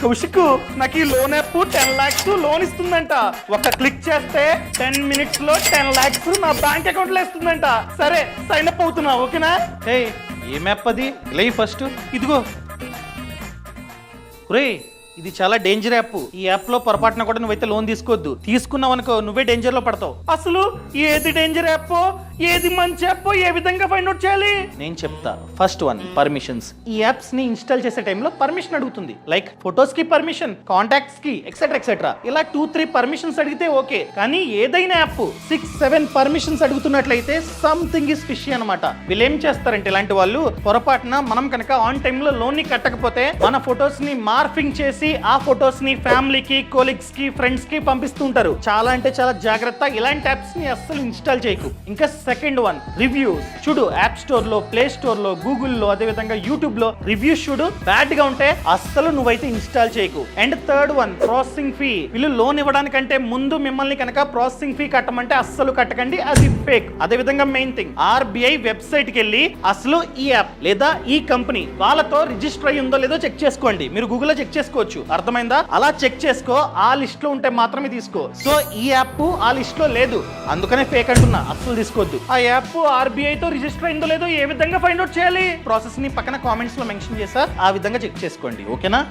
కౌశిక్, నాకు ఈ loan app 10 lakhs loan ఇస్తుందంట. ఒక క్లిక్ చేస్తే 10 minutes లో 10 lakhs నా బ్యాంక్ అకౌంట్ లో ఇస్తుందంట. సరే సైన్ అప్ అవుతున్నా, ఓకేనా? ఏ మ్యాప్ అది? ఇలా ఫస్ట్ ఇదిగో. రే, ఇది చాలా డేంజర్ యాప్. ఈ యాప్ లో పొరపాటున కూడా నువ్వైతే లోన్ తీసుకోవద్దు. తీసుకున్నావు అనుకో నువ్వే డేంజర్ లో పడతావు. అసలు ఏది డేంజర్ యాప్, ఏది మంచి యాప్, ఏ విధంగా ఫైండ్ అవుట్ చేయాలి? నేను చెప్తా. First one, permissions. ఈ యాప్స్ ని ఇన్స్టాల్ చేసే టైంలో పర్మిషన్ అడుగుతుంది. లైక్ ఫొటోస్ కి పర్మిషన్, కాంటాక్ట్స్ కి, ఎక్సెట్రా ఎక్సెట్రా. ఇలా 2-3 పర్మిషన్స్ అడిగితే ఓకే. కానీ ఏదైనా యాప్ 6-7 పర్మిషన్స్ అడుగుతున్నట్లయితే సంథింగ్ ఇస్ ఫిషీ అనమాట. వీళ్ళు ఏం చేస్తారంటే ఇలాంటి వాళ్ళు పొరపాటున మనం కనుక ఆన్ టైమ్ లో లోన్ ని కట్టకపోతే మన ఫొటోస్ ని మార్ఫింగ్ చేసి ఆ ఫొటోస్ ని ఫ్యామిలీకి, కోలీగ్స్ కి, ఫ్రెండ్స్ కి పంపిస్తుంటారు. చాలా అంటే చాలా జాగ్రత్త. ఇలాంటి యాప్స్ ని అస్సలు ఇన్స్టాల్ చేయకు. ఇంకా సెకండ్ వన్, రివ్యూస్. చూడు, యాప్ స్టోర్ లో, ప్లే స్టోర్ లో, గూగుల్లో, అదే విధంగా యూట్యూబ్ లో రివ్యూస్ చూడు. బ్యాడ్ గా ఉంటే అస్సలు నువ్వైతే ఇన్స్టాల్ చేయకు. And third one, processing fee. వీళ్ళు లోన్ ఇవ్వడానికంటే ముందు మిమ్మల్ని కనుక ప్రాసెసింగ్ ఫీ కట్టమంటే అస్సలు కట్టకండి, అది ఫేక్. అదే విధంగా మెయిన్ థింగ్, ఆర్బీఐ వెబ్సైట్ కి వెళ్ళి అసలు ఈ యాప్ లేదా ఈ కంపెనీ వాళ్ళతో రిజిస్టర్ అయ్యి ఉందో లేదో చెక్ చేసుకోండి. మీరు గూగుల్లో చెక్ చేసుకోవచ్చు, అర్థమైందా? అలా చెక్ చేసుకో. ఆ లిస్ట్ లో ఉంటే మాత్రమే తీసుకో. సో ఈ యాప్ ఆ లిస్ట్ లో లేదు, అందుకనే ఫేక్ అంటున్నా. అస్సలు తీసుకోవద్దు. ఆ యాప్ ఆర్బీఐ తో రిజిస్టర్ అయిందో లేదో ఏ విధంగా ఫైండ్ అవుట్ చేయాలి? ప్రాసెస్ ని పక్కన కామెంట్స్ లో మెన్షన్ చేసా, ఆ విధంగా చెక్ చేసుకోండి, ఓకేనా?